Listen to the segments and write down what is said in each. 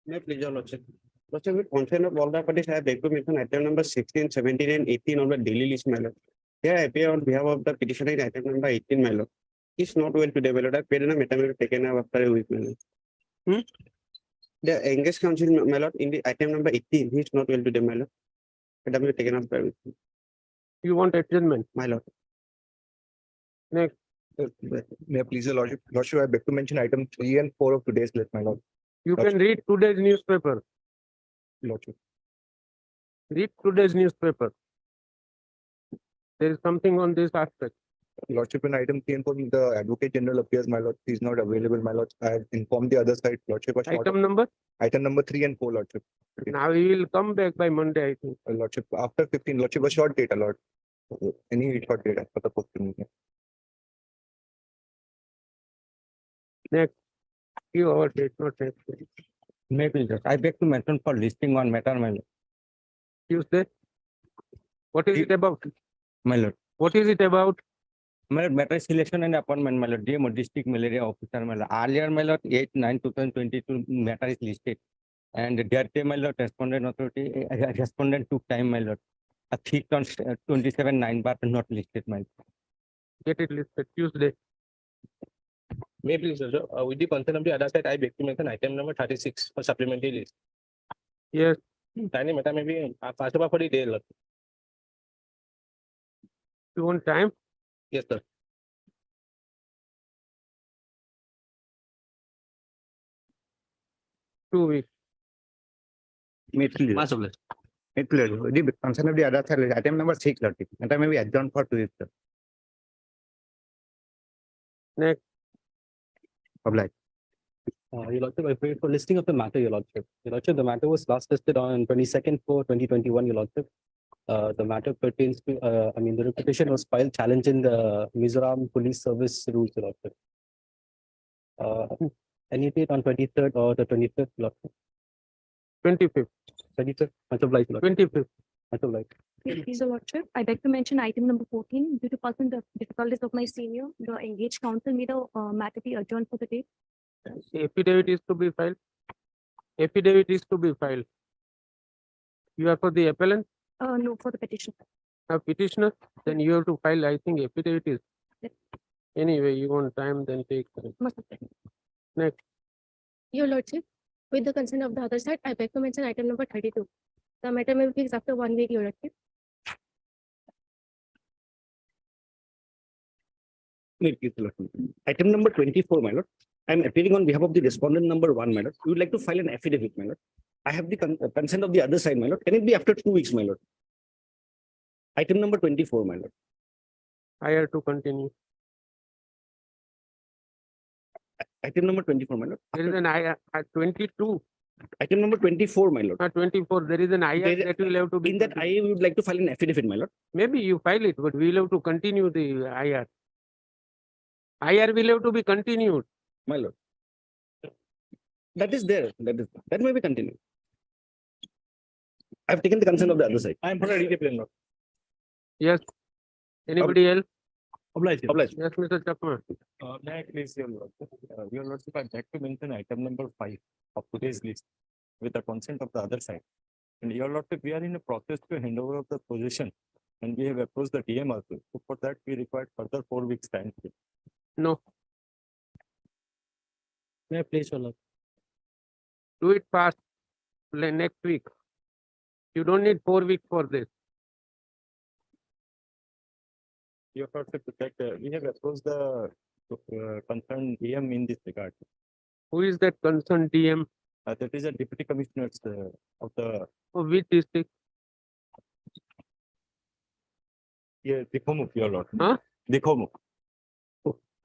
May I please, your lordship. Lordship, with consent of all the parties, I beg to mention item number 16, 17, and 18 on the daily list, my lord. Here I appear on behalf of the petitioner in item number 18, my lord. He's not well today, my lord. I paid in a matter taken up after a week, my lord. The engaged counsel, my lord, in the item number 18, he's not well today, my lord. Madam, we taken up by a week. You want adjournment? My lord. Next. May I please, your lordship? Lordship, I beg to mention item 3 and 4 of today's list, my lord. You can read today's newspaper. Lordship. Read today's newspaper. There is something on this aspect. Lordship, in item 3 and 4, the Advocate General appears, my lord. He's not available, my lord. I have informed the other side, Lordship. Item number? Item number 3 and 4, Lordship. Now he will come back by Monday, I think. Lordship, after 15, Lordship, a short data, Lord. Any short data for the posting. Next. You our date, not next. Maybe just. I beg to mention for listing one matter, my lord. Tuesday. What is it about? My lord. What is it about? My lord, matter selection and appointment, my lord. DMO District Malaria Officer, my lord. Earlier, my lord, 8/9/2022 matter is listed. And that day, my lord, respondent took time, my lord. A 3/27/9 but not listed, my lord. Get it listed Tuesday. May please, sir. With the consent of the other side, I beg to mention item number 36 for supplementary list. Yes. Tiny matter maybe first of all for the day, Lord. You want time? Yes, sir. Two weeks. May please. May please. The concern of the other side, item number 6, lord. And I may be adjourned for 2 weeks, sir. Next. Oblige. Your Lordship, I pray for listing of the matter, Your Lordship. Your Lordship, the matter was last listed on 22/4/2021, Your Lordship. The matter pertains to, the petition was filed challenging the Mizoram Police Service rules, Your Lordship. Any date on 23rd or the 25th, Your Lordship? 25th. 25th, much obliged, Your Lordship. 25th. Much obliged. Please, Your Lordship, I beg to mention item number 14. Due to personal difficulties of my senior, the engaged counsel made a matter be adjourned for the day. Affidavit is to be filed. Affidavit is to be filed. You are for the appellant? No, for the petition. A petitioner? Then you have to file, I think, affidavit is. Yes. Anyway, you want time, then take. Next. Your Lordship, with the consent of the other side, I beg to mention item number 32. The matter may be fixed after 1 week, Your Lordship. Item number 24, my lord. I am appearing on behalf of the respondent number 1, my lord. We would like to file an affidavit, my lord. I have the consent of the other side, my lord. Can it be after 2 weeks, my lord? Item number 24, my lord. I have to continue. Item number 24, my lord. There is an IR 22. Item number 24, my lord. 24. There is an IR that will have to be. In that I would like to file an affidavit, my lord. Maybe you file it, but we will have to continue the IR. IR will have to be continued. My lord. That is there. That may be continued. I have taken the consent of the other side. I am for a replay, Lord. Yes. Anybody else? Obliged. Yes, Mr. Chakma. May I please, Your Lordship? Your Lordship, I beg to mention item number 5 of today's list with the consent of the other side. And Your Lordship, we are in a process to hand over of the position, and we have approached the DM also. So for that, we require further 4 weeks time. No. May I please, Your Lordship? Do it fast. Next week. You don't need 4 weeks for this. Your Lordship, we have approached the concerned DM in this regard. Who is that concerned DM? That is a deputy commissioner of the Which district? Dikhomukh, Your Lord. Huh? Dikhomukh.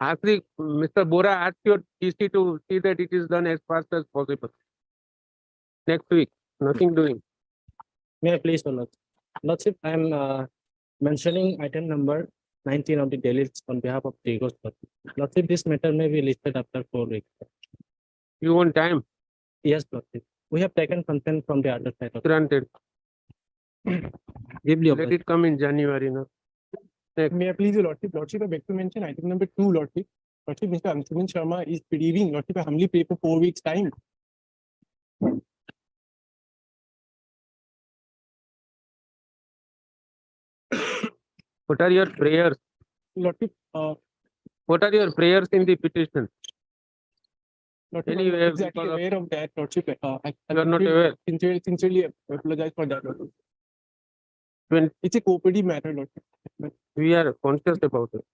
Actually, Mr. Bora asked your DC to see that it is done as fast as possible. Next week, nothing doing. May I please, Your Lordship? Lordship, I am mentioning item number 19 of the daily list on behalf of the Ghost. Lordship, this matter may be listed after 4 weeks. You want time? Yes, Lordship. We have taken consent from the other side. Granted. Give me Let it come in January now. May I please, Your Lordship? Lordship, I beg to mention item number 2, Lordship. Lordship, Mr. Anshuman Sharma is pleading. Lordship, I humbly pray for 4 weeks time. What are your prayers? Lordship, What are your prayers in the petition? Lordship, I'm Anyway, not exactly because of- aware of that, Lordship. You are not aware. Sincerely apologize for that, Lordship. When It's a cooperative matter, Lordship. we are conscious about it.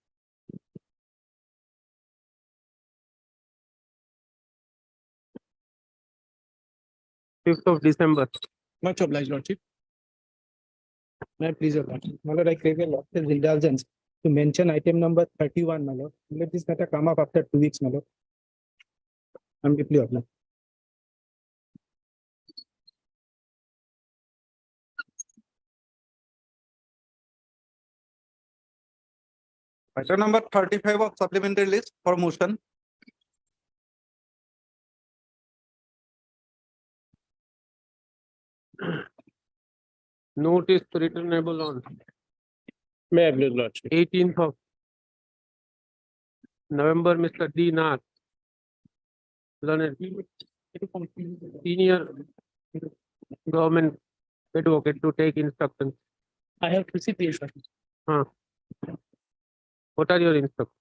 Fifth of December. Much obliged, Lordship. May I please, your Lordship. My Lord, I crave your Lordship's indulgence to mention item number 31, my Lord. Let this matter come up after 2 weeks, my Lord. I'm deeply obliged. Item number 35 of supplementary list for motion. Notice returnable on May I please, Lordship. 18th of November, Mr. D. Nath. Learned senior government advocate to take instructions. I have received the instruction. What are your instructions?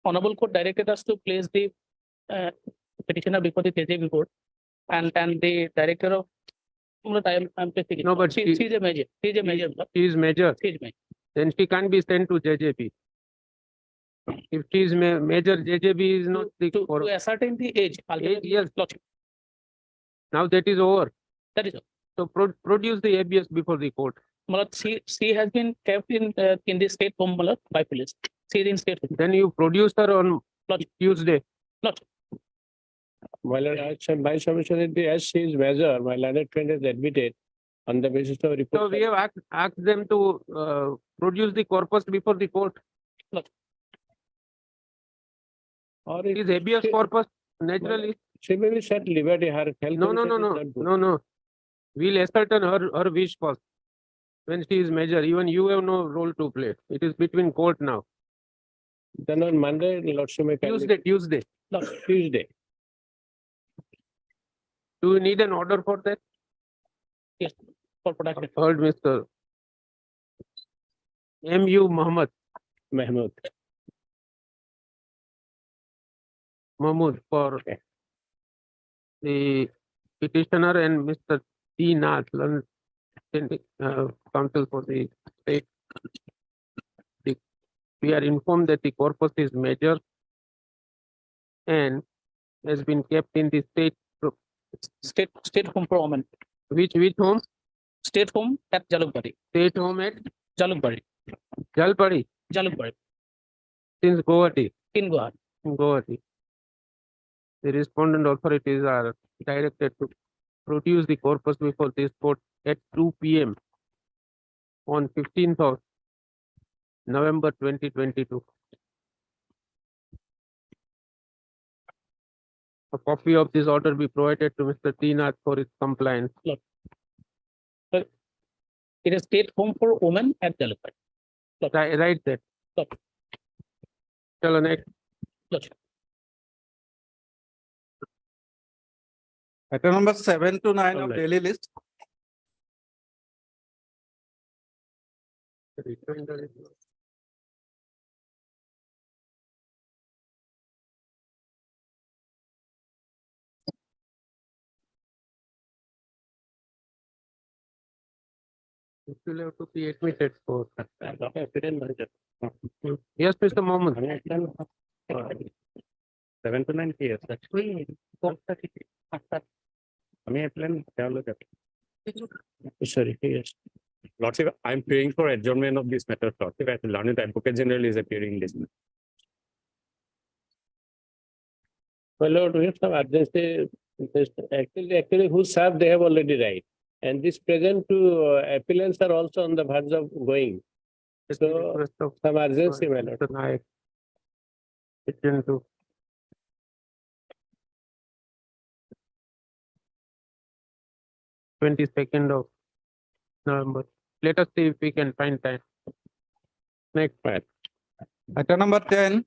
Honorable Court directed us to place the petitioner before the JJB court, and the director of. I'm placing it. No, but she is a major. She is a major. She is major. She is major. Then she can't be sent to JJP. If she is major, JJB is not the. To ascertain the age. Age, yes. Lordship, Now that is over. that is all. So produce the Habeas before the court. My Lord, she has been kept in the state home, my Lord, by police. She is in state home. Then you produce her on Lordship. Tuesday. Lordship. My Lord, my submission is as she is major, my learned friend is admitted on the basis of report. So we have asked them to produce the corpus before the court. Or Is habeas corpus naturally? she may be set liberty, her health. No. condition is not good. No. We'll ascertain her wish first. When she is major, even you have no role to play. It is between court now. Then on Monday, Lordship may. Tuesday. Tuesday. Do you need an order for that? Yes, for production. Heard Mr. M.U. Mahmood for the petitioner and Mr. T. Nath, counsel for the state. We are informed that the corpus is major and has been kept in the State home for women. which home? State home at Jalukbari. State home at Jalukbari. Jalpadi Jalukbari. since Guwahati. In Guwahati. Guwahati. The respondent authorities are directed to produce the corpus before this court at 2 p.m. on 15th of November 2022. A copy of this order be provided to Mr. T. Nath for its compliance. It is state home for women at Jalukbari. Right there. Look. Chalo next. Lordship. Item number 7 to 9 of Alright. daily list. It will have to be admitted for. Yes, Mr. Mohammed. 7 to 9 years. Sorry, yes. Lordship, I'm praying for adjournment of this matter. Lordship, as the learned advocate general is appearing in this. My Lord, we have some urgency. Actually, who served, they have already died. And this present two appellants are also on the verge of going. So, Request of some urgency, my Lord. Mr. Naik. Petition to 22nd of November. Let us see if we can find time. Next part. Item number 10.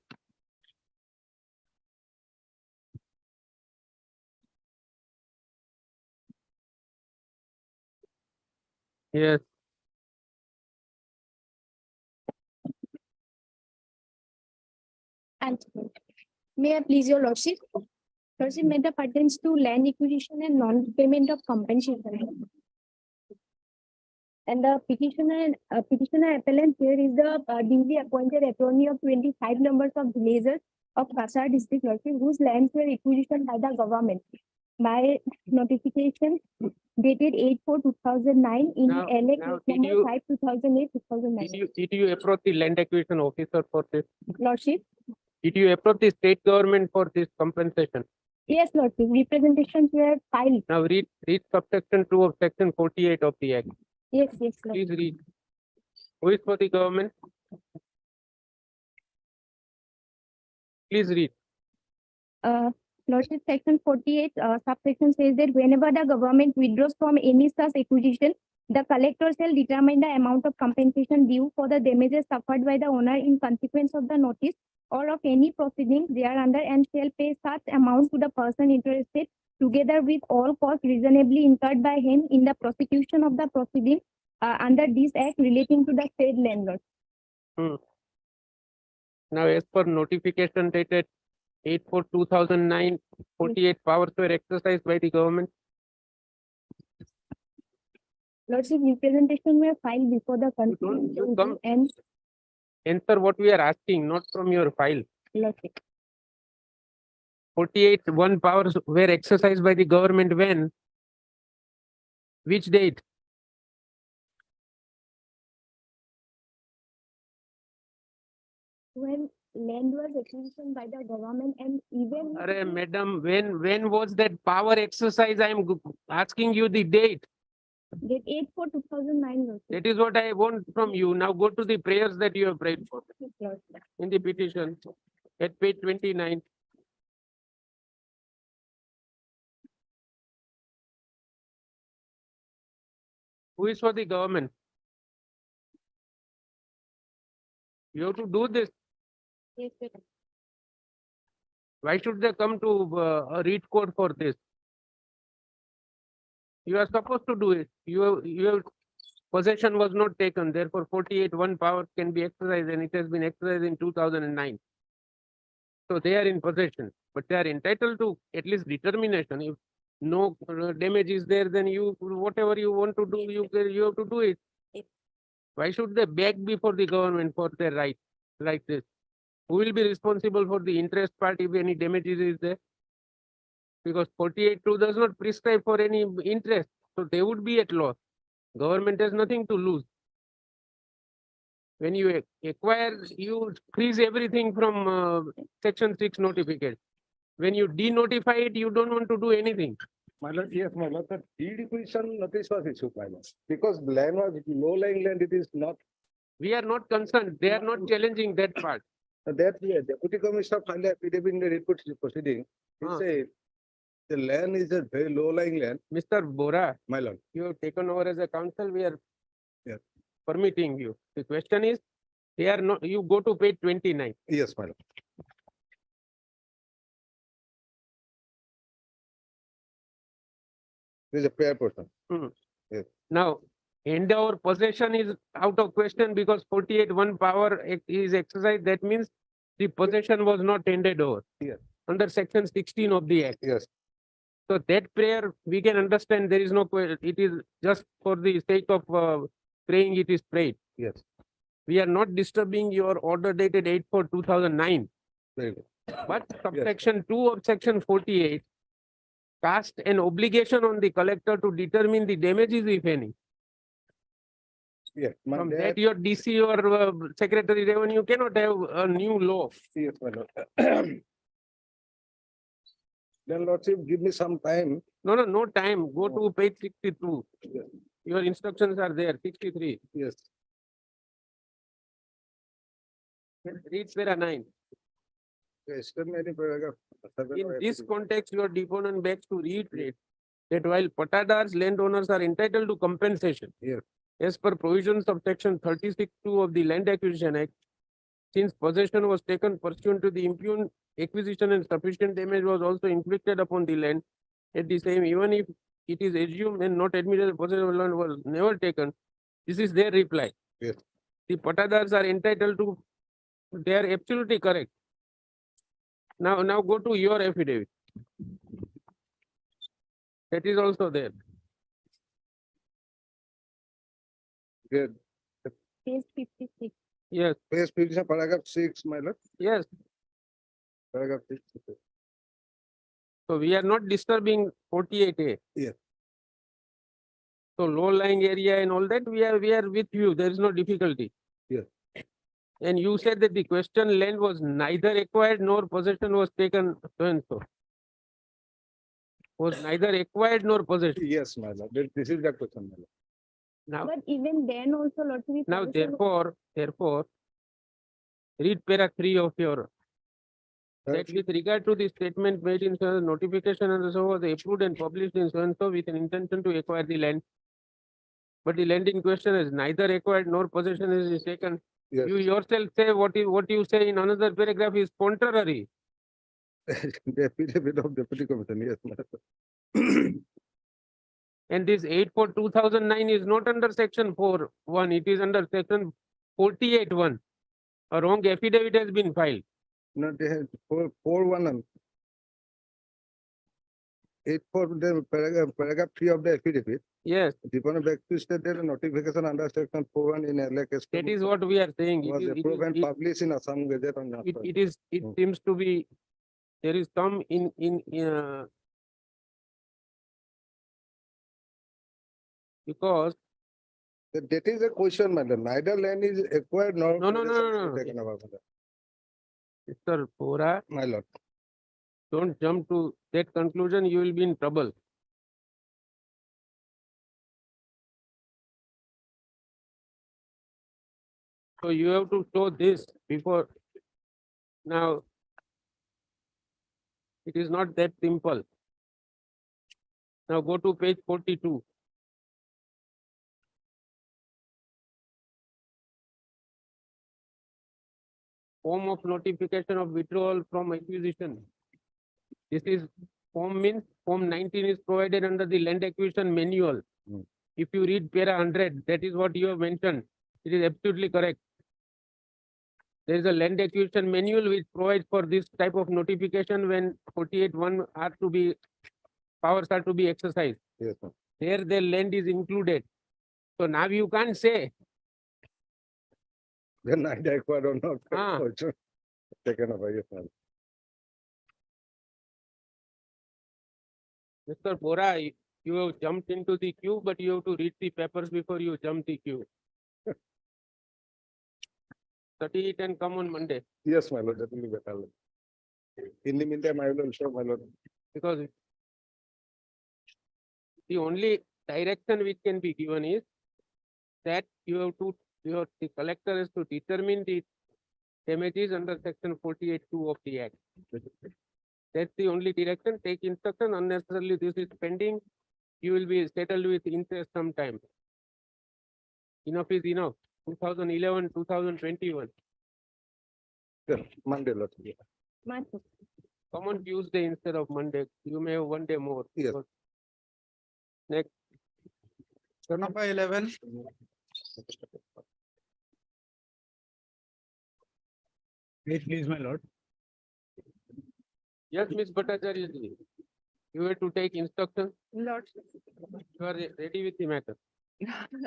Yes. And may I please your lordship? Lordship, matter pertains to land acquisition and non-payment of compensation. And the petitioner appellant here is the duly appointed attorney of 25 numbers of villages of Kasar district, lordship, whose lands were acquisition by the government by notification dated 8/4/2009 in Now, LA now case did number you- 5/2008/2009. Did you approach the land acquisition officer for this? Lordship, Did you approach the state government for this compensation? yes, lordship, representations were filed. Now read subsection 2 of section 48 of the act. Yes, lordship. Please read. Who is for the government? Please read. Lordship, section 48, subsection says that whenever the government withdraws from any such acquisition, the collector shall determine the amount of compensation due for the damages suffered by the owner in consequence of the notice or of any proceedings thereunder, and shall pay such amount to the person interested, together with all costs reasonably incurred by him in the prosecution of the proceeding under this act relating to the said landlord. Now, as per notification dated 8/4/2009, 48 powers were exercised by the government. Lordship, representation were filed before the you constitution come- and Answer what we are asking, not from your file. lordship. 48 one powers were exercised by the government when? Which date? When land was acquisition by the government and even Arey, madam, when was that power exercise? I am asking you the date. date 8/4/2009. lordship. That is what I want from you. Now go to the prayers that you have prayed for Yes, lordship. in the petition at page 29. Who is for the government? You have to do this. Yes, sir. Why should they come to a read code for this? You are supposed to do it. Your possession was not taken. Therefore, 48 one power can be exercised, and it has been exercised in 2009. So they are in possession, but they are entitled to at least determination. If no damage is there, then you whatever you want to do, you have to do it. Why should they beg before the government for their right like this? Who will be responsible for the interest part if any damages is there? Because 48(2) does not prescribe for any interest, so they would be at loss. Government has nothing to lose. When you acquire, you freeze everything from section 6 notification. When you denotify it, you don't want to do anything. My lord, yes, my lord, the deed acquisition notice was issued, my lord. Because land was low-lying land, it is not, We are not concerned. They are not challenging that part. that the deputy commissioner filed an affidavit in the report proceeding. He Ah. said, the land is a very low-lying land, Mr. Bora, my lord. you have taken over as a council. We are Yes. permitting you. The question is, they are not. You go to page 29. Yes, my lord. This is a fair person. Now, endeavor possession is out of question because 48 one power is exercised. That means the possession was not handed over. Yes. Under section 16 of the act. Yes, So that prayer, we can understand there is no, it is just for the sake of praying, it is prayed. yes, We are not disturbing your order dated 8/4/2009. very good. But subsection 2 of section 48 cast an obligation on the collector to determine the damages, if any. Yes, my From dad, that, your DC or secretary revenue cannot have a new law. yes, my lord. Then lordship, give me some time. No time. Go to page 62. Yes. Your instructions are there, 63. Yes, Read para 9. yes, tell me any paragraph. In this context, your deponent begs to reiterate that while patadars, landowners are entitled to compensation. Yes. As per provisions of section 36(2) of the Land Acquisition Act, since possession was taken pursuant to the impugned acquisition and sufficient damage was also inflicted upon the land at the same, even if it is assumed and not admitted possession of land was never taken, this is their reply. Yes. The patadars are entitled to, they are absolutely correct. Now go to your affidavit. That is also there. Good. Page 56. Yes, Page petition, paragraph 6, my lord, yes. paragraph 6. So we are not disturbing 48A. Yes. So low lying area and all that, we are with you. There is no difficulty. Yes. And you said that the question land was neither acquired nor possession was taken so and so. Was neither acquired nor possessed. Yes, my lord, this is the question, my lord. Now, But even then also lordship. if now possession- therefore, read para 3 of your. That with regard to the statement made in so notification and so was approved and published in so and so with an intention to acquire the land. But the land in question is neither acquired nor possession is taken. Yes. You yourself say what you say in another paragraph is contrary. The affidavit of deputy commissioner, yes, my lord. And this 8/4/2009 is not under section 4(1), it is under section 48(1). A wrong affidavit has been filed. No, they have 4(1). 8(4), the paragraph 3 of the affidavit. Yes, Department back to state that a notification under section 4(1) in LKS that is what we are saying. was approved and published in Assam Gazette on. It Hmm. seems to be, there is some because That is a question, madam. Neither land is acquired nor. No. possession is taken about, Mr. Pora, my lord. don't jump to that conclusion, you will be in trouble. So you have to show this before. Now, it is not that simple. Now go to page 42. Form of notification of withdrawal from acquisition. This is form means form 19 is provided under the land acquisition manual. Hmm. If you read para 100, that is what you have mentioned. It is absolutely correct. There is a land acquisition manual which provides for this type of notification when 48(1) are to be, powers are to be exercised. Yes, ma'am. There the land is included. So now you can't say, Then neither acquired or not. Ah. Also taken over, yes, ma'am. Mr. Bora, you have jumped into the queue, but you have to read the papers before you jump the queue. Study it and come on Monday, Yes, my lord, that will be better. In the meantime, I will also, my lord. because the only direction which can be given is that the collector has to determine the damages under section 48(2) of the act. That's the only direction. Take instruction. Unnecessarily, this is pending. You will be settled with interest sometime. Enough is enough. 2011, 2021. Yes, Monday, lord. Martha. Come on Tuesday instead of Monday. You may have one day more. Yes. Next. Turn up by 11. Wait, please, my lord. Yes, Miss Bhattacharya ji. You have to take instruction. Lordship, You are ready with the matter.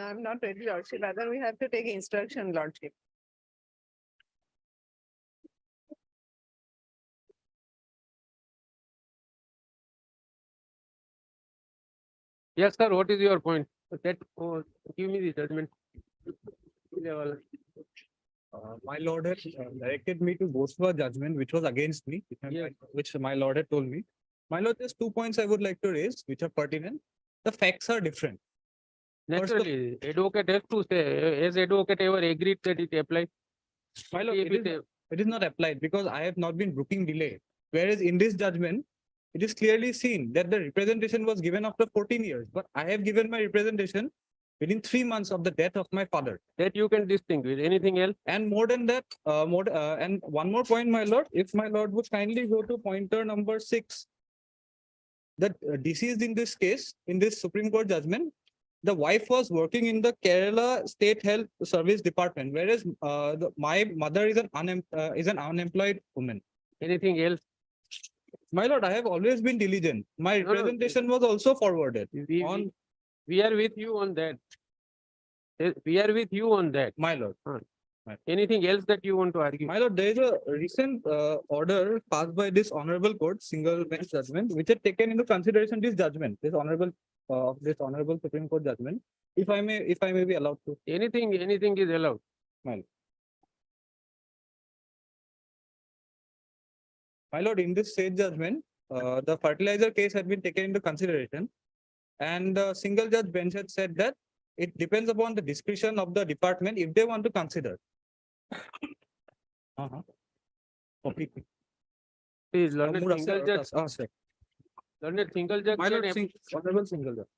I'm not ready, Lordship. Rather, we have to take instruction, Lordship. Yes, sir. What is your point? Give me the judgment. My lord had directed me to go through a judgment which was against me, Yes. which my lord had told me. My lord, there's 2 points I would like to raise, which are pertinent. The facts are different. Naturally, advocate has to say, has advocate ever agreed that it applies? My lord, If it is not applied because I have not been brooking delay. Whereas in this judgment, it is clearly seen that the representation was given after 14 years, but I have given my representation within 3 months of the death of my father. that you can distinguish. Anything else? And more than that, and one more point, my lord, if my lord would kindly go to pointer number 6. The deceased in this case, in this Supreme Court judgment, the wife was working in the Kerala State Health Service Department, whereas my mother is an unemployed woman. Anything else? My lord, I have always been diligent. My No, no. presentation was also forwarded We are with you on that. We are with you on that. my lord. Anything else that you want to argue? My lord, there is a recent order passed by this honorable court, single bench judgment, which had taken into consideration this judgment, this honorable Supreme Court judgment. If I may be allowed to. Anything is allowed. My lord, in this said judgment, the fertilizer case had been taken into consideration. And the single judge bench had said that it depends upon the discretion of the department if they want to consider. Okay. Please, learned Mood single judge. sir. Learned single judge. My lord, can honorable single judge.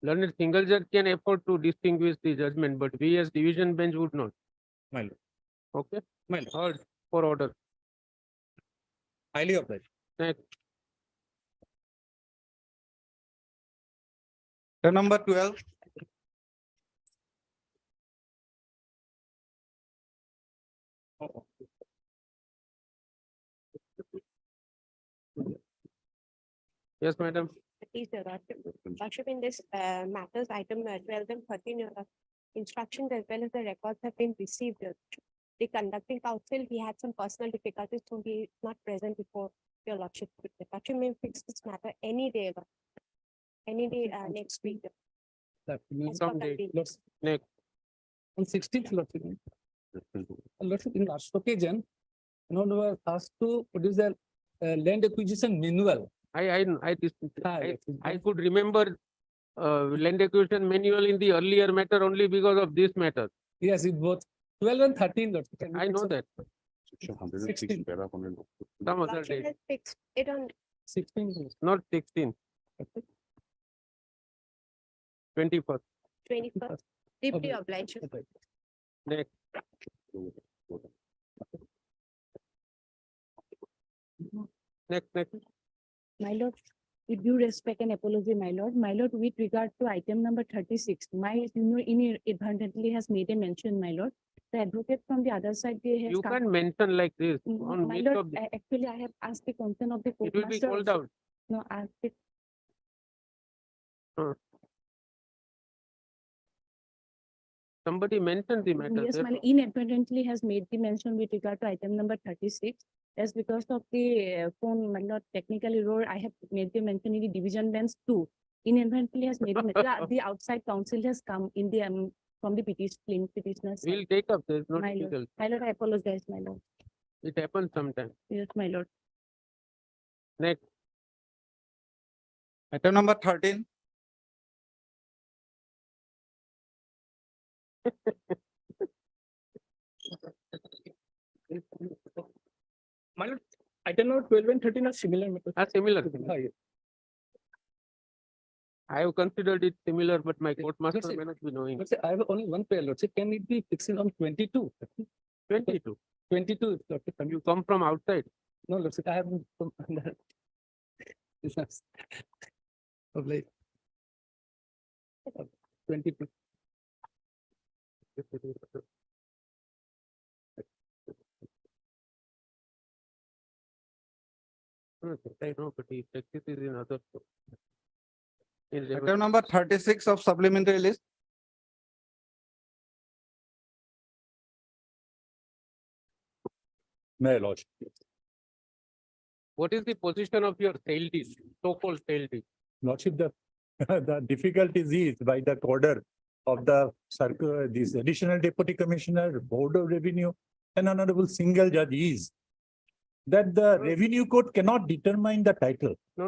Learned single judge can afford to distinguish the judgment, but we as division bench would not. My lord. Okay. My lord. Heard for order. Highly obliged. Next. Number 12. Yes, madam. Please, Your Lordship, in this matters, item 12 and 13, Your Lordship, instructions as well as the records have been received. Your Lordship. The conducting counsel, he had some personal difficulties, so he is not present before Your Lordship. The Lordship may fix this matter any day, Lord. Any day next week. As per Some date. convenience. Next. On 16th, Lordship. Lordship, in last occasion, was asked to produce the land acquisition manual. I could remember land acquisition manual in the earlier matter only because of this matter. Yes, it both 12 and 13, Lordship. I know that. 16. Some other Lordship date, has fixed it on 16. not 16. 21st. 21st. Deeply obliged. Next. Next. My lord, with due respect and apology, my lord, with regard to item number 36, my junior inadvertently has made a mention, my lord. The advocate from the other side, they have You come. can't mention like this on My midst lord, of the, actually, I have asked the consent of the it will be courtmaster. called also. out. No, I asked it. Somebody mentioned the matter. Yes, my therefore- lord, inadvertently has made the mention with regard to item number 36. That's because of the phone, my lord, technically wrote, I have made the mention in the division bench too. Inadvertently has made, the outside counsel has come in the, from the petitioner's side. We'll take up this, not My lord. legal. My lord, I apologize, my lord. It happens sometimes. Yes, my lord. Next. Item number 13. My lord, item number 12 and 13 are similar matters. Similar. Yes. I have considered it similar, but my court master Lordship, may not be knowing. Lordship, I have only one prayer, Lordship. Can it be fixed on 22? 22. 22, Lordship. You come from outside. No, Lordship, I have. Yes. Of late. 22. I know, but he practices in other. Item number 36 of supplementary list. My lordship. What is the position of your sale deed, so-called sale deed? Lordship, the the difficulties is by the order of the circle, this additional deputy commissioner, board of revenue, and honorable single judge is that the revenue court cannot determine the title. No,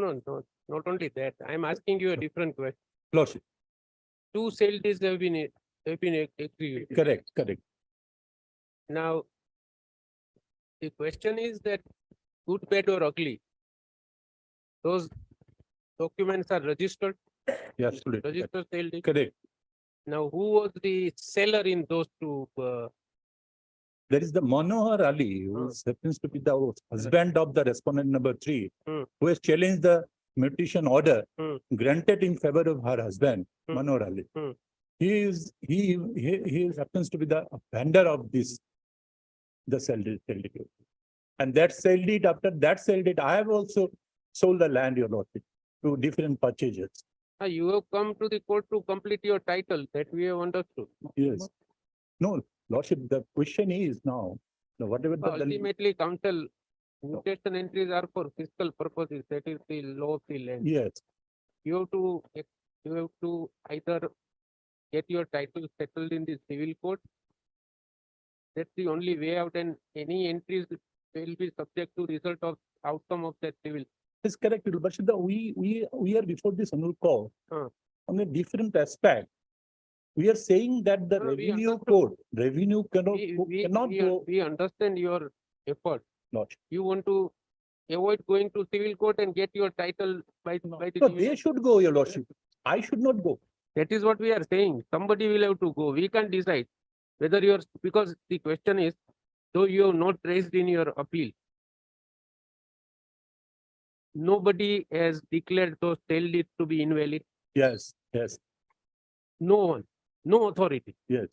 not only that. I'm asking you a different question. Lordship, 2 sale deeds have been agreed. correct. Now, the question is that good, bad, or ugly. Those documents are registered, Yes, absolutely. registered sale deed. Correct. Now, who was the seller in those 2? There is the Manohar Ali, who happens to be the husband of the respondent number 3, who has challenged the petition order granted in favor of her husband, Manohar Ali. He happens to be the vendor of this, the sale deed. And that sell deed, after that sell deed, I have also sold the land, your lordship, to different purchasers. You have come to the court to complete your title, that we have understood. Yes. No, lordship, the question is now, whatever the. Ultimately, council, mutation entries are for fiscal purposes, that is the law of the land. Yes, You have to either get your title settled in the civil court. That's the only way out, and any entries will be subject to result of outcome of that civil. it's correct, your lordship, we are before this annual call. Huh. On a different aspect. We are saying that the No, we revenue understood. code, revenue cannot, cannot We go. understand your effort. Lordship. You want to avoid going to civil court and get your title by the. No, they should go, your lordship. I should not go. That is what we are saying. Somebody will have to go. We can't decide whether you're, because the question is, though you have not raised in your appeal, nobody has declared those sale deeds to be invalid. Yes, yes, No one, no authority. yes.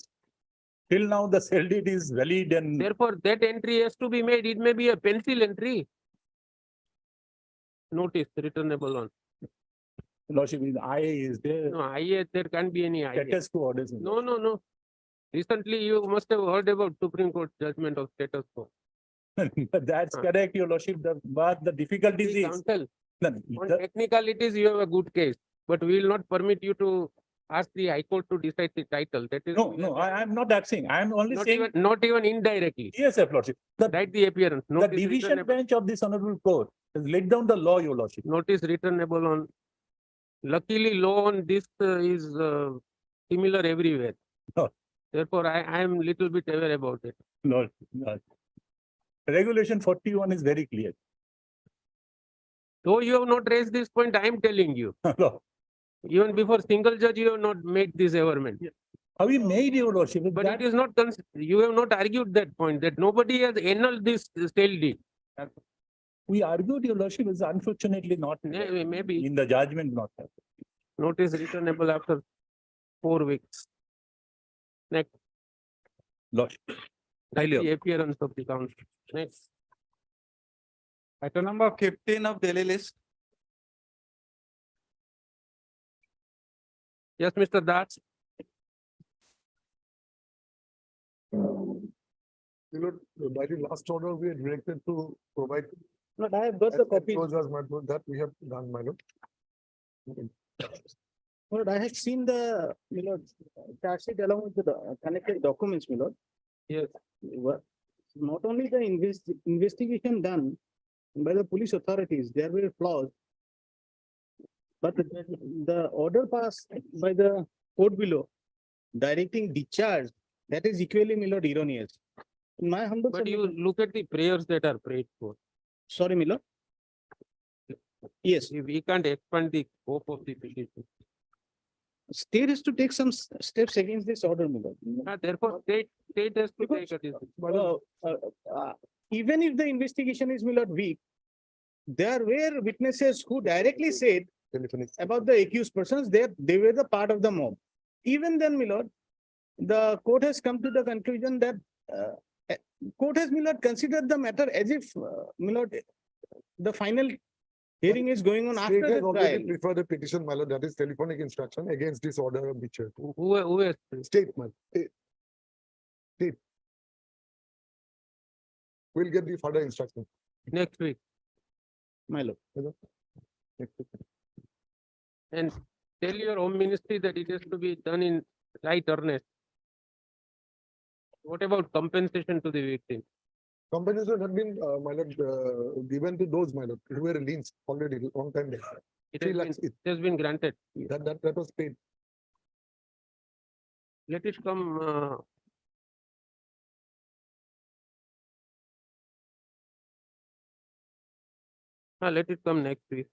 Till now, the sale deed is valid and Therefore, that entry has to be made. It may be a pencil entry. Notice returnable on. lordship is is there. No, there can't be any IA. Status quo orders. No. Recently, you must have heard about Supreme Court judgment of status quo. That's Huh. correct, your lordship. But the difficulties See, is. counsel, No, on the- technicalities, you have a good case, but we will not permit you to ask the High Court to decide the title. That is. No, I'm not asking. I'm only Not saying, not even indirectly. yes, your lordship. Write the appearance. The Notice division returnable. bench of this honorable court has laid down the law, your lordship. Notice returnable on. Luckily, law on this is similar everywhere. Oh. Therefore, I am little bit aware about it. No. Regulation 41 is very clear. Though you have not raised this point, I am telling you. No. Even before single judge, you have not made this averment. Have we made, your lordship? But That- it is not, you have not argued that point, that nobody has annulled this sale deed. We argued, your lordship, is unfortunately not Maybe in the judgment, not. notice returnable after 4 weeks. Next, Lordship. the appearance of the council. Next, Item number 15 of daily list. yes, Mr. Das. By the last order, we are directed to provide. But I have got the copy. That we have done, my lord. Lord, I have seen the, charge sheet along with the connected documents, my lord. Yes. Not only the investigation done by the police authorities, there were flaws. But the order passed by the court below, directing discharge, that is equally, my lord, erroneous. In my humble. But you look at the prayers that are prayed for. Sorry, my lord. Yes, We can't expand the scope of the petition. state has to take some steps against this order, my lord. Therefore, state has to Because- take a decision. Even if the investigation is, my lord, weak, there were witnesses who directly said Telephonic. about the accused persons, they were the part of the mob. Even then, my lord, the court has come to the conclusion that court has, my lord, considered the matter as if, my lord, the final hearing is going on State after has the already trial. preferred a petition, my lord, that is telephonic instruction against this order of the chair. Who has? State, my lord. State. We'll get the further instruction. Next week. My lord. And tell your home ministry that it has to be done in right earnest. What about compensation to the victim? Compensation had been, my lord, given to those, my lord, who were liens already long time back. It 3 has been, lakhs, it has been granted. that was paid. Let it come, let it come next week,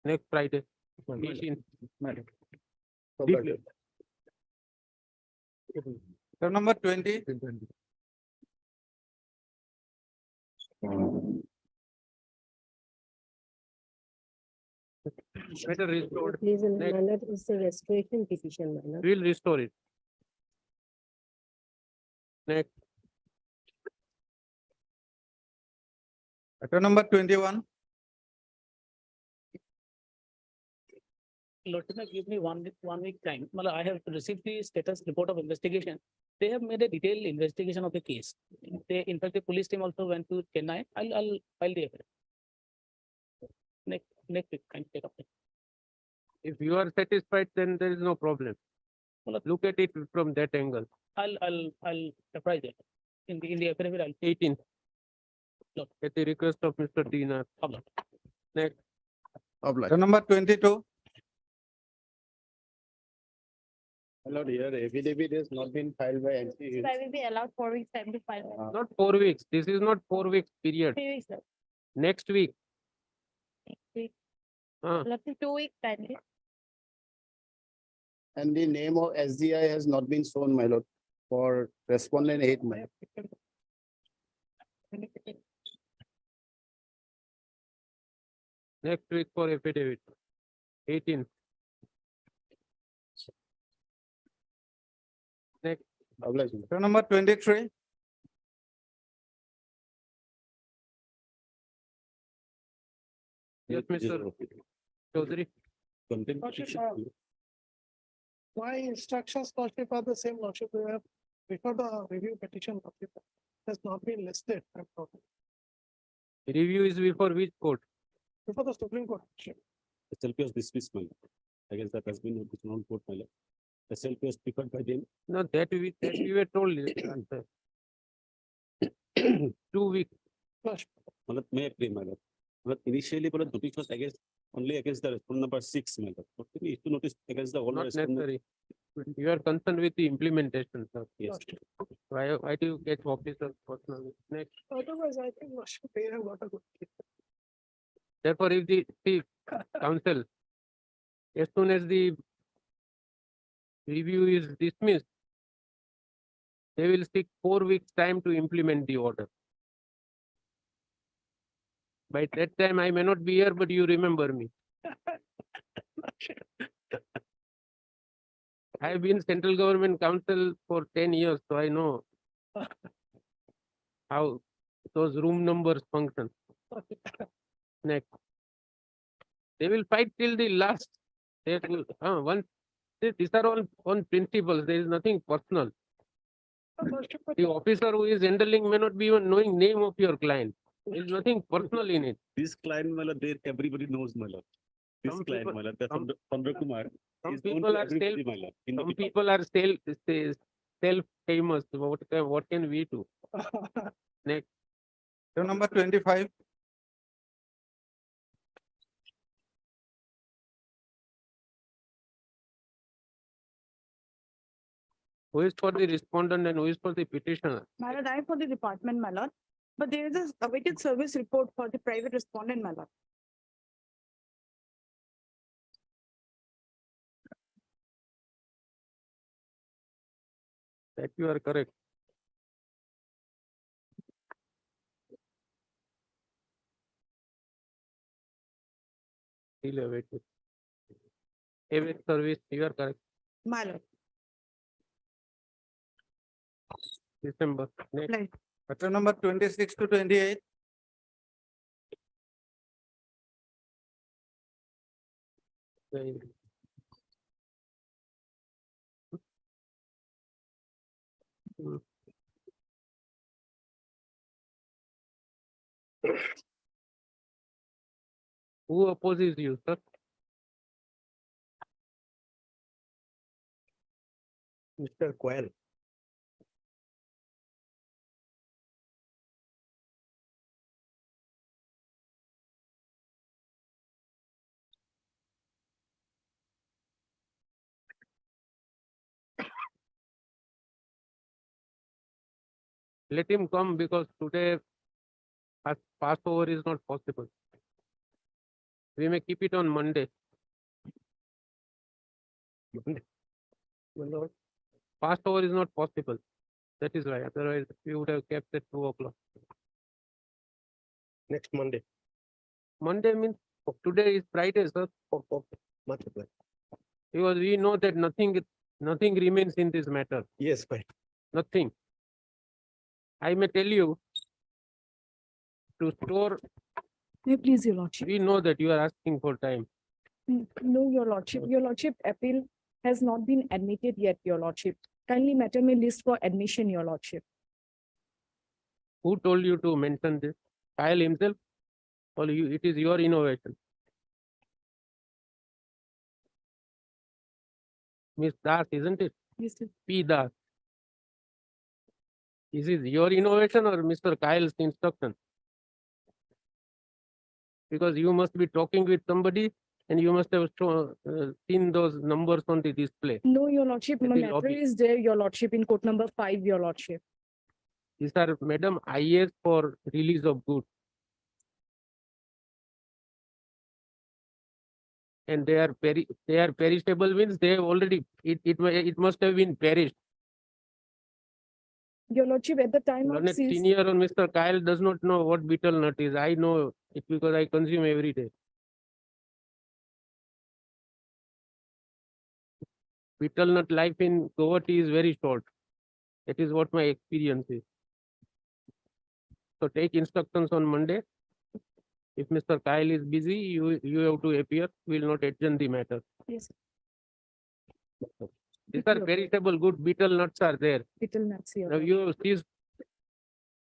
next Friday. 18th. Friday. Item number 20. Better restored. Please, Next. my lord, it's a restoration petition, my lord. We'll restore it. Next. Matter number 21. Lordship, give me 1 week time. I have received the status report of investigation. They have made a detailed investigation of the case. They, in fact, the police team also went to Chennai. I'll file the FIR. Next week, kind of take up. If you are satisfied, then there is no problem. Look at it from that angle. I'll apprise it in the affidavit. I'll 18th. Look. At the request of Mr. Dinar. publish. Next. Matter number 22. My lord, here affidavit has not been filed by NC. I will be allowed 4 weeks time to file. Not 4 weeks. This is not 4 weeks period. 3 weeks, sir. Next week. Next week. Uh, Lordship, 2 weeks time. And the name of SDI has not been shown, my lord, for respondent 8, my lord. next week for affidavit. 18th. Next. Matter number 23. Yes, Mr. Chaudhary. Why instructions, Lordship, are the same, Lordship, we have before the review petition, Lordship, has not been listed. Review is before which court? Before the Supreme Court. Lordship. SLP was dismissed, my lord. I guess that has been noticed on court, my lord. SLP was preferred by them. No, that we were told. 2 weeks. Lordship, Matlab, may I pray, my lord? Matlab, initially, but notice was against only against the respondent number 6, my lord. But we need to notice against the whole Not respondent. necessary. You are concerned with the implementation, sir. Yes. Why do you get officers personally? Next. otherwise, I think, Lordship, they have got a good. Therefore, if the council, as soon as the review is dismissed, they will seek 4 weeks time to implement the order. By that time, I may not be here, but you remember me. I have been central government council for 10 years, so I know how those room numbers function. Next. They will fight till the last. They will, these are all on principles. There is nothing personal. The officer who is handling may not be even knowing name of your client. There is nothing personal in it. This client, my lord, everybody knows, my lord. This Some client, people- my lord, that's some- Chandra Kumar. Some is known people to are everybody, my lord, in the Some department. people are self-famous. What can we do? Next. Matter number 25. Who is for the respondent and who is for the petitioner? My lord, I am for the department, my lord. But there is a awaited service report for the private respondent, my lord. That you are correct. Still awaited. Await service, you are correct. My lord. December. Next. Right. Matter number 26 to 28. Who opposes you, sir? Mr. Coyle. Let him come because today passover is not possible. We may keep it on Monday. Passover is not possible. That is why. Otherwise, we would have kept at 2 o'clock. Next Monday. Monday means today is Friday, sir. Okay. Much obliged. Because we know that nothing remains in this matter. Yes, fine. Nothing. I may tell you, to store, May I please, your lordship. we know that you are asking for time. No, your lordship, appeal has not been admitted yet, your lordship. Kindly matter may list for admission, your lordship. Who told you to mention this? Kyle himself? Or you, it is your innovation? Miss Das, isn't it? Yes, sir. P. Das. Is this your innovation or Mr. Kyle's instruction? Because you must be talking with somebody and you must have seen those numbers on the display. No, your lordship, It my is matter obvious. is there, your lordship, in court number 5, your lordship. These are, madam, IS for release of goods. And they are perishable means they have already, it must have been perished. Your lordship, at the time of Learned seize, senior or Mr. Kyle does not know what betel nut is. I know it because I consume every day. Betel nut life in Guwahati is very short. That is what my experience is. So take instructions on Monday. If Mr. Kyle is busy, you have to appear. We will not adjourn the matter. yes, These are perishable good betel nuts are there. little nuts, your Now lordship. you see,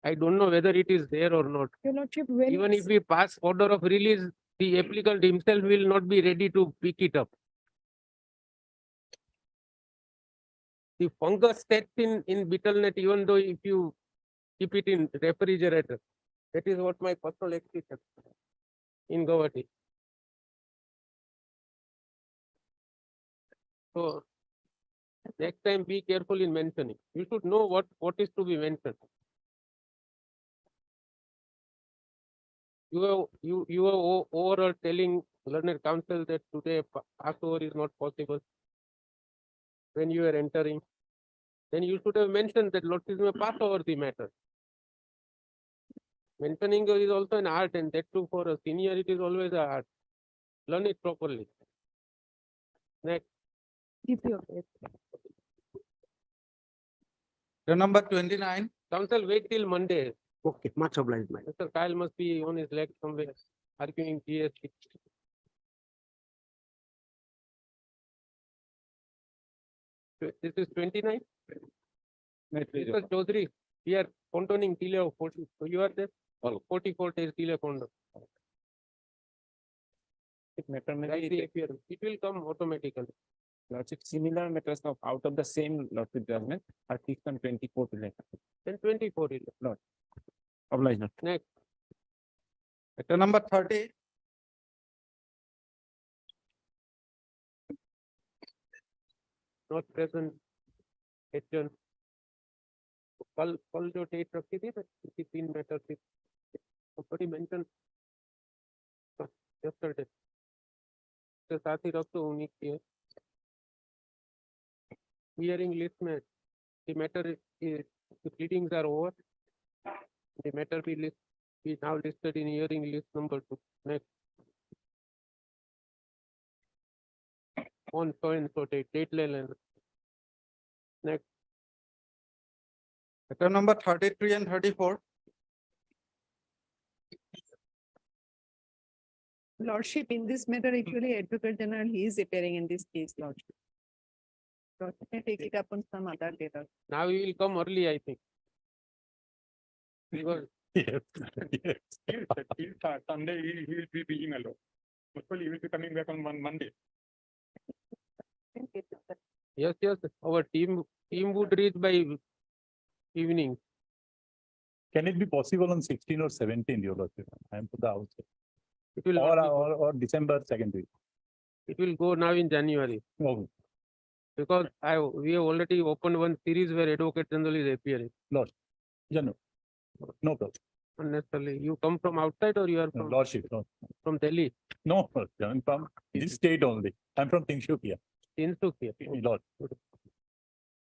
I don't know whether it is there or not. Your lordship, when Even if it's- we pass order of release, the applicant himself will not be ready to pick it up. The fungus sets in betel nut, even though if you keep it in refrigerator. That is what my personal experience in Guwahati. So next time be careful in mentioning. You should know what is to be mentioned. You are overall telling learned counsel that today passover is not possible. When you are entering, then you should have mentioned that Lord may pass over the matter. Mentioning is also an art, and that too for a senior, it is always an art. Learn it properly. Next. Keep your faith. Number 29. Council, wait till Monday. Okay, much obliged, madam. Mr. Kyle must be on his leg somewhere, arguing GST. This is 29. Mr. Chaudhary, we are condoning delay of 40. So you are there? 44 days delay condon. Write the appearance. It will come automatically. Lordship, similar matters of out of the same lordship judgment are fixed on 24 to later. Then 24 is Obliged. next. Matter number 30. Not present. Adjourn. कल जो date रखी थी ना, 3 matter थी, बड़ी mention yesterday. के साथ ही रख दो उन्हीं की है. Hearing list में the matter is the pleadings are over. The matter be now listed in hearing list number 2. Next. On so and so date line. Next. Matter number 33 and 34. Lordship, in this matter, actually Advocate General, he is appearing in this case, Lordship. Lordship may take it up on some other data. Now he will come early, I think. Because Yes, yes. Sunday, he will be busy, my lord. Hopefully, he will be coming back on Monday. yes, our team would reach by evening. Can it be possible on 16 or 17, your lordship? I am to the outside. It will not be Or December 2nd week. it will go now in January. Oh, Because we have already opened one series where Advocate General is appearing. yeah, no. No problem. Unnecessarily. You come from outside or you are No, from, lordship, no. from Delhi? No, I'm from this state only. I'm from Tingshukia. Insuk here. Lord.